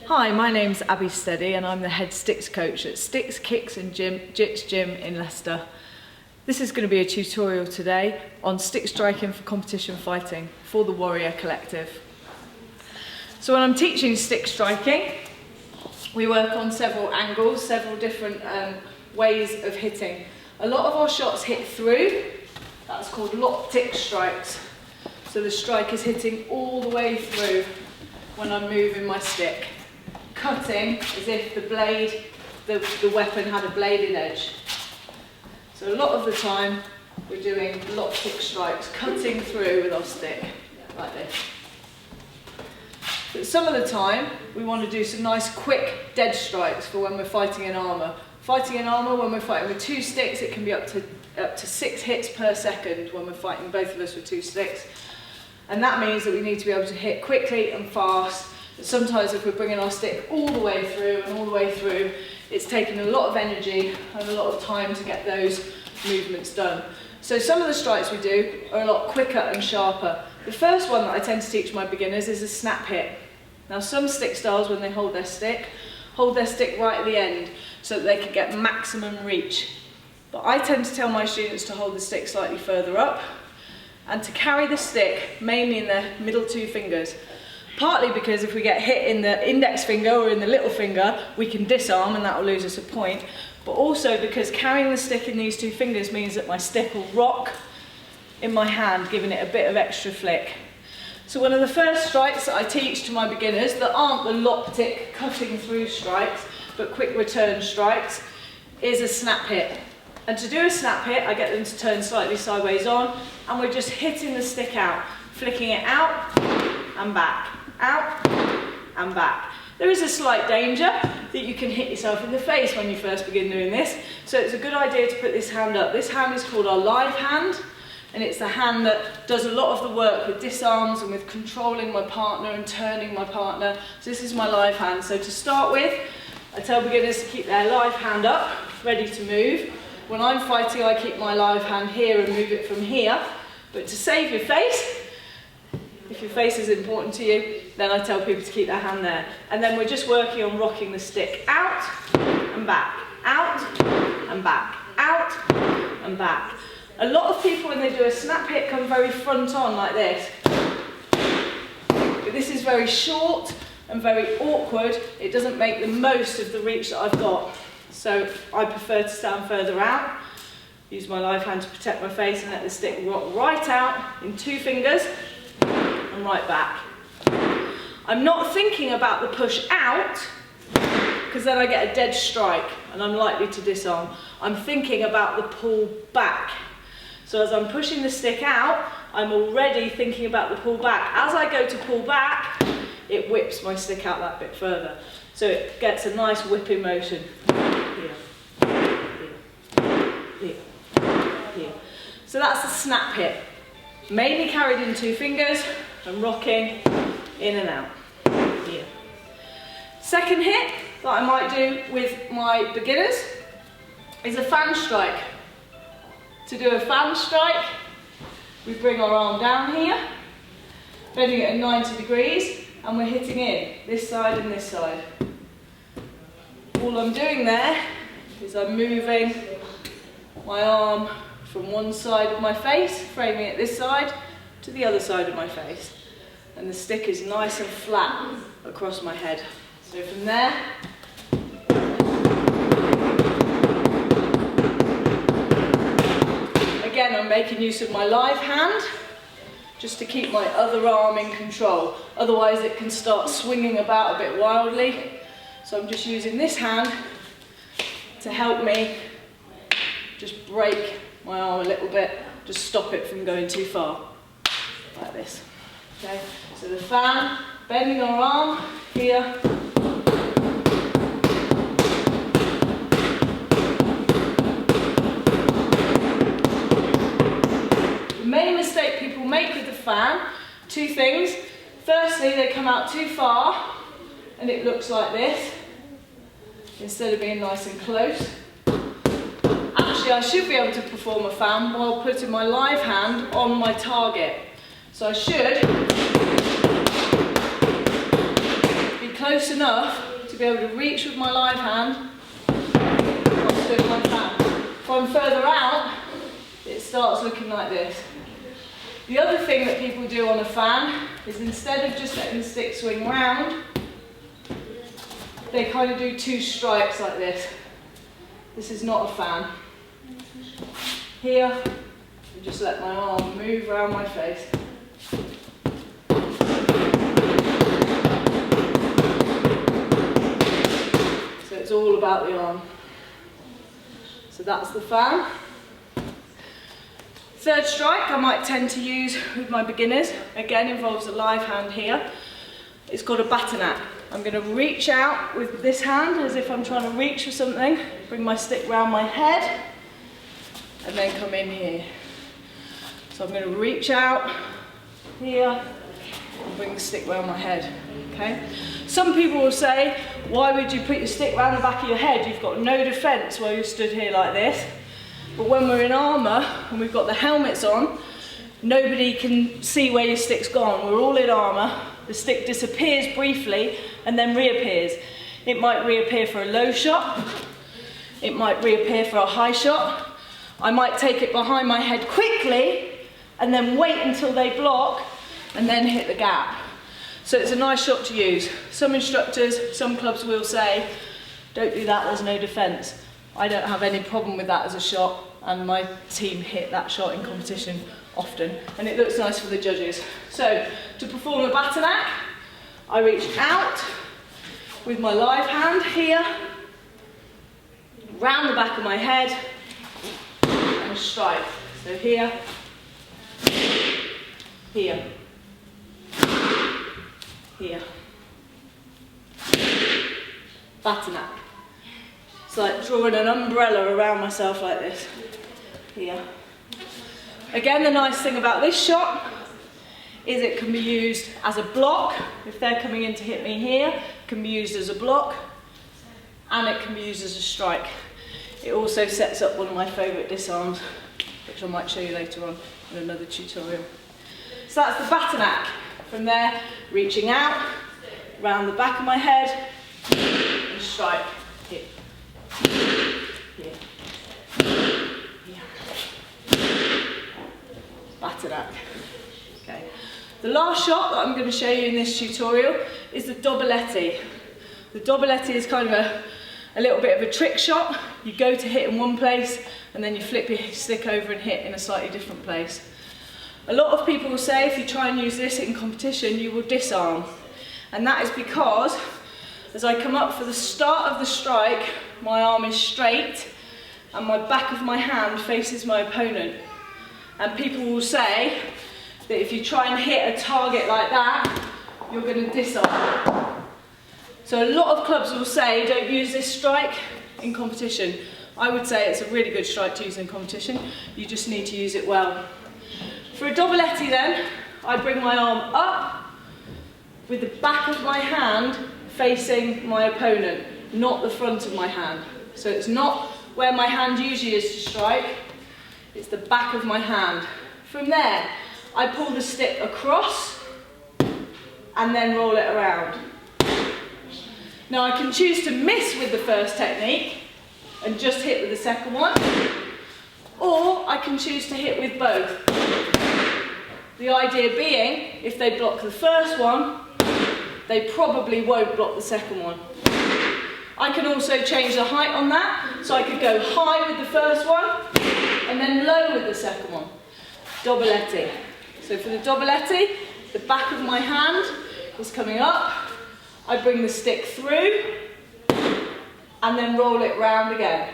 Hi, my name's Abi Steady and I'm the head sticks coach at SticksKicksJits gym in Leicester. This is going to be a tutorial today on stick striking for competition fighting for the Warrior Collective. So when I'm teaching stick striking, we work on several angles, several different ways of hitting. A lot of our shots hit through, that's called lock-tick strikes. So the strike is hitting all the way through when I'm moving my stick. Cutting as if the blade, the weapon had a bladed edge. So a lot of the time we're doing lock-tick strikes, cutting through with our stick, like this. But some of the time we want to do some nice quick dead strikes for when we're fighting in armour. Fighting in armour, when we're fighting with 2 sticks, it can be up to 6 hits per second when we're fighting both of us with 2 sticks. And that means that we need to be able to hit quickly and fast. Sometimes if we're bringing our stick all the way through and all the way through, it's taking a lot of energy and a lot of time to get those movements done. So some of the strikes we do are a lot quicker and sharper. The first one that I tend to teach my beginners is a snap hit. Now some stick styles, when they hold their stick right at the end so that they can get maximum reach. But I tend to tell my students to hold the stick slightly further up and to carry the stick mainly in their middle 2 fingers. Partly because if we get hit in the index finger or in the little finger, we can disarm and that will lose us a point. But also because carrying the stick in these 2 fingers means that my stick will rock in my hand, giving it a bit of extra flick. So one of the first strikes that I teach to my beginners that aren't the lock-tick cutting through strikes, but quick return strikes, is a snap hit. And to do a snap hit, I get them to turn slightly sideways on, and we're just hitting the stick out, flicking it out and back. Out and back. There is a slight danger that you can hit yourself in the face when you first begin doing this, so it's a good idea to put this hand up. This hand is called our live hand, and it's the hand that does a lot of the work with disarms and with controlling my partner and turning my partner. So this is my live hand. So to start with, I tell beginners to keep their live hand up, ready to move. When I'm fighting, I keep my live hand here and move it from here, but to save your face, if your face is important to you, then I tell people to keep their hand there. And then we're just working on rocking the stick out and back, out and back, out and back. A lot of people when they do a snap hit come very front on like this. But this is very short and very awkward. It doesn't make the most of the reach that I've got. So I prefer to stand further out, use my live hand to protect my face and let the stick rock right out in 2 fingers. And right back. I'm not thinking about the push out because then I get a dead strike and I'm likely to disarm. I'm thinking about the pull back. So as I'm pushing the stick out, I'm already thinking about the pull back. As I go to pull back, it whips my stick out that bit further. So it gets a nice whipping motion. Here, here, here, here. So that's the snap hit. Mainly carried in 2 fingers and rocking in and out. Here. Second hit that I might do with my beginners is a fan strike. To do a fan strike, we bring our arm down here, bending it at 90 degrees, and we're hitting in this side and this side. All I'm doing there is I'm moving my arm from one side of my face, framing it this side, to the other side of my face. And the stick is nice and flat across my head. So from there, again I'm making use of my live hand, just to keep my other arm in control. Otherwise it can start swinging about a bit wildly. So I'm just using this hand to help me just break my arm a little bit, just stop it from going too far, like this. Okay, so the fan, bending our arm here. The main mistake people make with the fan, 2 things. Firstly, they come out too far and it looks like this, instead of being nice and close. Actually, I should be able to perform a fan while putting my live hand on my target. So I should be close enough to be able to reach with my live hand, not doing my fan. If I'm further out, it starts looking like this. The other thing that people do on a fan is instead of just letting the stick swing round, they kind of do 2 strikes like this. This is not a fan. Here, I just let my arm move around my face. So it's all about the arm. So that's the fan. Third strike I might tend to use with my beginners. Again, involves a live hand here. It's called a batac. I'm going to reach out with this hand as if I'm trying to reach for something, bring my stick round my head, and then come in here. So I'm going to reach out here and bring the stick round my head. Okay? Some people will say, why would you put your stick round the back of your head? You've got no defence while you're stood here like this. But when we're in armour and we've got the helmets on, nobody can see where your stick's gone. We're all in armour. The stick disappears briefly and then reappears. It might reappear for a low shot. It might reappear for a high shot. I might take it behind my head quickly and then wait until they block and then hit the gap. So it's a nice shot to use. Some instructors, some clubs will say, don't do that, there's no defence. I don't have any problem with that as a shot, and my team hit that shot in competition often, and it looks nice for the judges. So to perform a batac, I reach out with my live hand here, round the back of my head, and strike. So here, here, here. Batac. It's like drawing an umbrella around myself like this. Here. Again, the nice thing about this shot is it can be used as a block. If they're coming in to hit me here, it can be used as a block, and it can be used as a strike. It also sets up one of my favourite disarms, which I might show you later on in another tutorial. So that's the batac. From there, reaching out, round the back of my head, and strike. Here. Here. Here. Batac. Okay. The last shot that I'm going to show you in this tutorial is the doublei. The doublei is kind of a little bit of a trick shot. You go to hit in one place and then you flip your stick over and hit in a slightly different place. A lot of people will say if you try and use this in competition you will disarm, and that is because as I come up for the start of the strike, my arm is straight and my back of my hand faces my opponent. And people will say that if you try and hit a target like that, you're going to disarm. So a lot of clubs will say don't use this strike in competition. I would say it's a really good strike to use in competition. You just need to use it well. For a doublei then, I bring my arm up with the back of my hand facing my opponent, not the front of my hand. So it's not where my hand usually is to strike, it's the back of my hand. From there, I pull the stick across and then roll it around. Now I can choose to miss with the first technique and just hit with the second one, or I can choose to hit with both. The idea being, if they block the first one, they probably won't block the second one. I can also change the height on that, so I could go high with the first one and then low with the second one. Doublei. So for the doublei, the back of my hand is coming up, I bring the stick through and then roll it round again.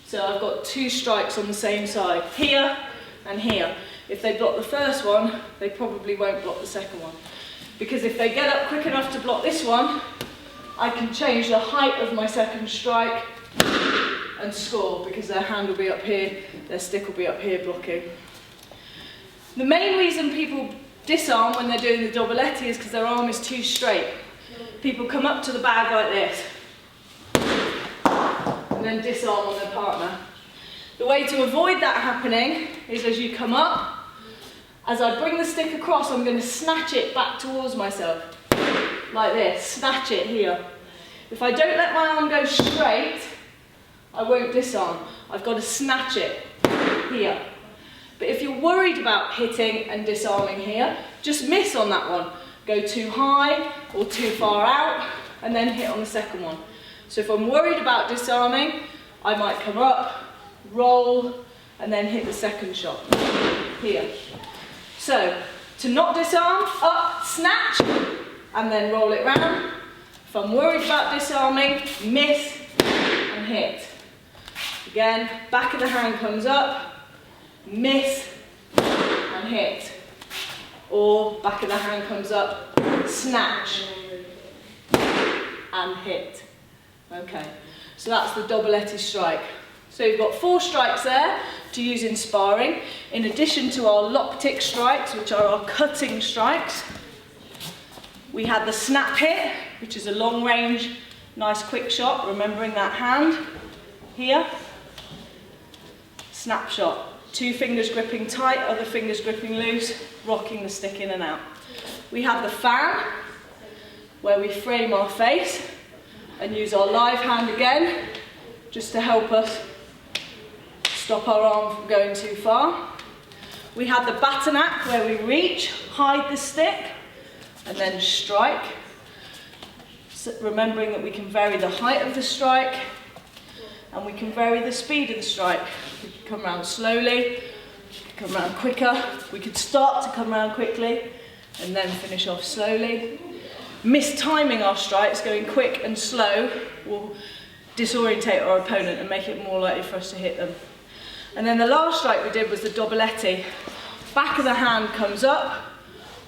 So I've got 2 strikes on the same side, here and here. If they block the first one, they probably won't block the second one. Because if they get up quick enough to block this one, I can change the height of my second strike and score, because their hand will be up here, their stick will be up here blocking. The main reason people disarm when they're doing the doublei is because their arm is too straight. People come up to the bag like this and then disarm on their partner. The way to avoid that happening is as you come up, as I bring the stick across, I'm going to snatch it back towards myself. like this, snatch it here. If I don't let my arm go straight, I won't disarm. I've got to snatch it here. But if you're worried about hitting and disarming here, just miss on that one. Go too high or too far out and then hit on the second one. So if I'm worried about disarming, I might come up, roll, and then hit the second shot here. So to not disarm, up, snatch, and then roll it round. If I'm worried about disarming, miss and hit. Again, back of the hand comes up, miss and hit. Or back of the hand comes up, snatch and hit. Okay, so that's the doublei strike. So you've got 4 strikes there to use in sparring, in addition to our lock-tick strikes, which are our cutting strikes. We had the snap hit, which is a long-range, nice quick shot, remembering that hand here. Snap shot. 2 fingers gripping tight, other fingers gripping loose, rocking the stick in and out. We have the fan, where we frame our face and use our live hand again, just to help us stop our arm from going too far. We have the batac, where we reach, hide the stick, and then strike. So remembering that we can vary the height of the strike, and we can vary the speed of the strike. We can come around slowly, we can come around quicker, we could start to come around quickly, and then finish off slowly. Mistiming our strikes, going quick and slow, will disorientate our opponent and make it more likely for us to hit them. And then the last strike we did was the doublei. Back of the hand comes up,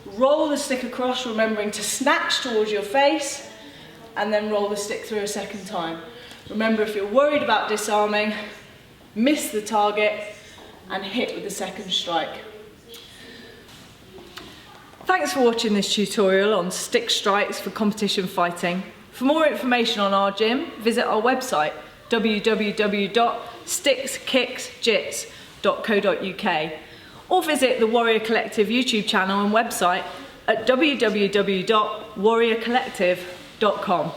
roll the stick across, remembering to snatch towards your face, and then roll the stick through a second time. Remember, if you're worried about disarming, miss the target and hit with the second strike. Thanks for watching this tutorial on stick strikes for competition fighting. For more information on our gym, visit our website www.SticksKicksJits.co.uk or visit the Warrior Collective YouTube channel and website at www.warriorcollective.com.